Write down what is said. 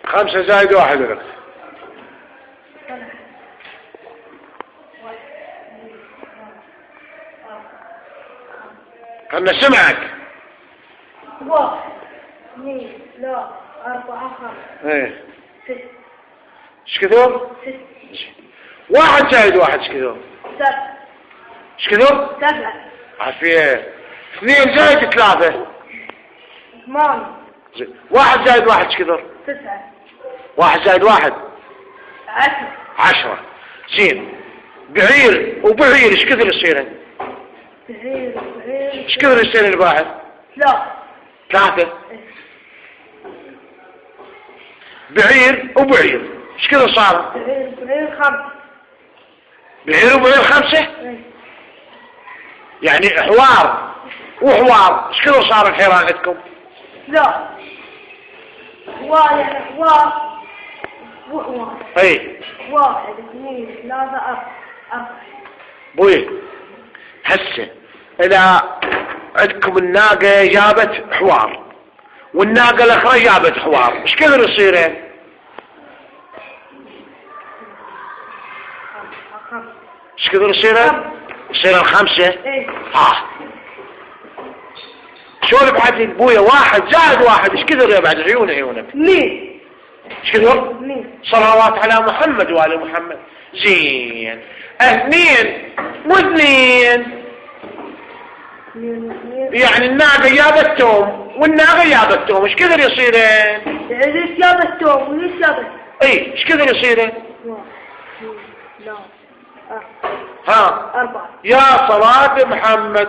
5 زائد 1 لك. خلنا سمعك. 1 2 3 4 5 ايه 6. ايش كثر؟ 6. 1 زائد 1 ايش كثر؟ 7. ايش كثر؟ 7. عافية. 2 زائد 3 8. 1 زائد 1 ايش كثر؟ 9. 1 زائد 1 10. 10. زين. بعير وبعير ايش كثر يصيرن؟ بعير ايش كثر يصيرن الباحث؟ 3. بعير وبعير ايش كثر صار؟ بعير 5. بعير وبعير 5. يعني حوار وحوار ايش كثر صار الحيران عندكم؟ لا يعني حوار وحوار. اي 1 2 3 4. بوي هسه اذا عندكم الناقة جابت حوار والناقة الاخرى جابت حوار ايش كثر يصيرين؟ 5. ايش كثر يصيرين؟ يصيرين 5. ايه شلون بعد بويا 1 زائد 1 ايش كثر يا بعد عيونك 2. ايش كثر؟ 2. صلوات على محمد وآل محمد. زين 2 مو 2 يعني الناقة جابت توم والناقة جابت توم ايش كثر يصيرين؟ ليش جابت توم وليش جابت؟ اي ايش كثر يصيرين؟ 1 2 3 ها 4. يا صلاة محمد.